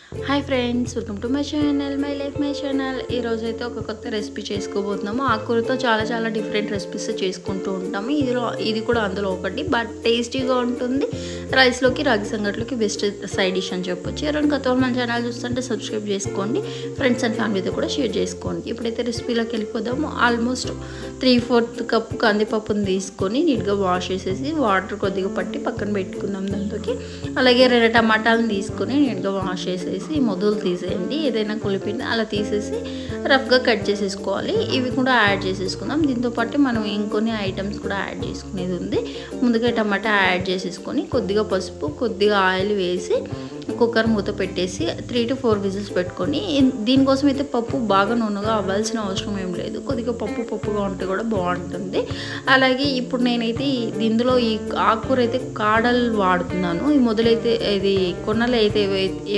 Hi friends, welcome to my channel my life my channel. ఈరోజు అయితే ఒక కొత్త రెసిపీ చేసుకోబోతున్నాము. ఆకుకూరతో చాలా డిఫరెంట్ రెసిపీస్ చేసుకుంటూ ఉంటాము. ఇది కూడా అందులో ఒకటి, బట్ టేస్టీగా ఉంటుంది. రైస్లోకి, రాగి సంగట్లోకి బెస్ట్ సైడ్ డిష్ అని చెప్పొచ్చు. ఎవరైనా కొత్త మన ఛానల్ చూస్తుంటే సబ్స్క్రైబ్ చేసుకోండి, ఫ్రెండ్స్ అండ్ ఫ్యామిలీతో కూడా షేర్ చేసుకోండి. ఇప్పుడైతే రెసిపీలోకి వెళ్ళిపోదాము. ఆల్మోస్ట్ 3/4 కప్పు కందిపప్పుని తీసుకొని నీట్గా వాష్ చేసేసి వాటర్ కొద్దిగా పట్టి పక్కన పెట్టుకుందాం. దాంతోకి అలాగే 2 టమాటాలను తీసుకొని నీట్గా వాష్ చేసేసి మొదలు తీసేయండి. ఏదైనా కులిపిండి అలా తీసేసి రఫ్గా కట్ చేసేసుకోవాలి. ఇవి కూడా యాడ్ చేసేసుకుందాం. దీంతోపాటు మనం ఇంకొన్ని ఐటమ్స్ కూడా యాడ్ చేసుకునేది ఉంది. ముందుగా టమాటా యాడ్ చేసేసుకొని కొద్దిగా పసుపు, కొద్దిగా ఆయిల్ వేసి కుక్కర్ మూత పెట్టేసి 3 to 4 విజిల్స్ పెట్టుకొని, దీనికోసం అయితే పప్పు బాగా నూనెగా అవ్వాల్సిన అవసరం ఏం లేదు. కొద్దిగా పప్పుగా ఉంటే కూడా బాగుంటుంది. అలాగే ఇప్పుడు నేనైతే ఇందులో ఈ ఆకుకూర అయితే కాడలు వాడుతున్నాను. ఈ మొదలైతే ఇది కొన్నలు అయితే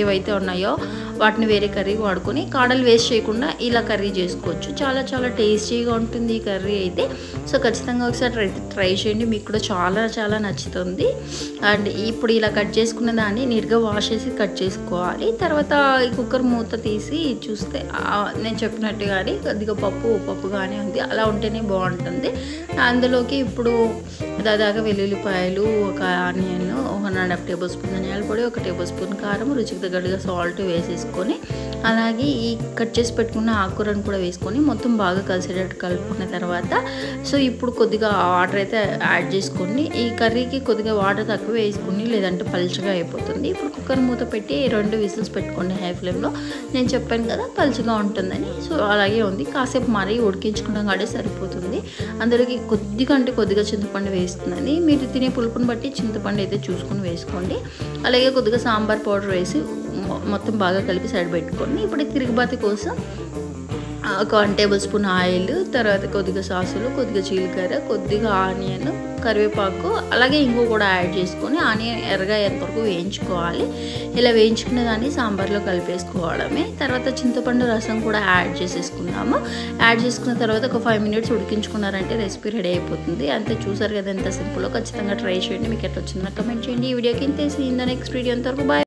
ఏవైతే ఉన్నాయో వాటిని వేరే కర్రీ వాడుకొని కాడలు వేస్ట్ చేయకుండా ఇలా కర్రీ చేసుకోవచ్చు. చాలా టేస్టీగా ఉంటుంది ఈ కర్రీ అయితే. సో ఖచ్చితంగా ఒకసారి ట్రై చేయండి, మీకు కూడా చాలా నచ్చుతుంది. అండ్ ఇప్పుడు ఇలా కట్ చేసుకున్న దాన్ని నీట్గా వాష్ చేసి కట్ చేసుకోవాలి. తర్వాత ఈ కుక్కర్ మూత తీసి చూస్తే నేను చెప్పినట్టుగానే కొద్దిగా పప్పుగానే ఉంది. అలా ఉంటేనే బాగుంటుంది. అందులోకి ఇప్పుడు దాదాగా వెల్లుల్లిపాయలు, ఒక ఆనియన్, 1.5 టేబుల్ స్పూన్ ధనియాల పొడి, 1 టేబుల్ స్పూన్ కారం, రుచికి తగ్గట్టుగా సాల్ట్ వేసేసుకొని, అలాగే ఈ కట్ చేసి పెట్టుకున్న ఆకుకూరను కూడా వేసుకొని మొత్తం బాగా కలిసేటట్టు కలుపుకున్న తర్వాత, సో ఇప్పుడు కొద్దిగా వాటర్ అయితే యాడ్ చేసుకొని, ఈ కర్రీకి కొద్దిగా వాటర్ తక్కువ వేసుకుని లేదంటే పలుచగా అయిపోతుంది. ఇప్పుడు కుక్కర్ మూత పెట్టి 2 విజిల్స్ పెట్టుకోండి హై ఫ్లేమ్లో. నేను చెప్పాను కదా పలుచగా ఉంటుందని. సో అలాగే ఉంది. కాసేపు మరీ ఉడికించుకున్నాం కాబట్టి సరిపోతుంది. అందులోకి కొద్దిగా చింతపండు వేస్తుందని, మీరు తినే పులుపుని బట్టి చింతపండు అయితే చూసుకొని వేసుకోండి. అలాగే కొద్దిగా సాంబార్ పౌడర్ వేసి మొత్తం బాగా కలిపి సైడ్ పెట్టుకోండి. ఇప్పుడు తిరుగుబాతి కోసం ఒక 1 టేబుల్ స్పూన్ ఆయిల్, తర్వాత కొద్దిగా సాసులు, కొద్దిగా జీలకర్ర, కొద్దిగా ఆనియన్, కరివేపాకు, అలాగే ఇంగు కూడా యాడ్ చేసుకొని ఆనియన్ ఎర్రగా ఎంతవరకు వేయించుకోవాలి. ఇలా వేయించుకున్న దాన్ని సాంబార్లో కలిపేసుకోవడమే. తర్వాత చింతపండు రసం కూడా యాడ్ చేసేసుకున్నాము. యాడ్ చేసుకున్న తర్వాత ఒక 5 మినిట్స్ ఉడికించుకున్నారంటే రెసిపీ రెడీ అయిపోతుంది. అంతే, చూసారు కదా ఎంత సింపుల్లో. ఖచ్చితంగా ట్రై చేయండి. మీకు ఎట్లా వచ్చిందో కమెంట్ చేయండి. ఈ వీడియోకి ఇంతేసి నెక్స్ట్ వీడియో అంతవరకు బాయ్.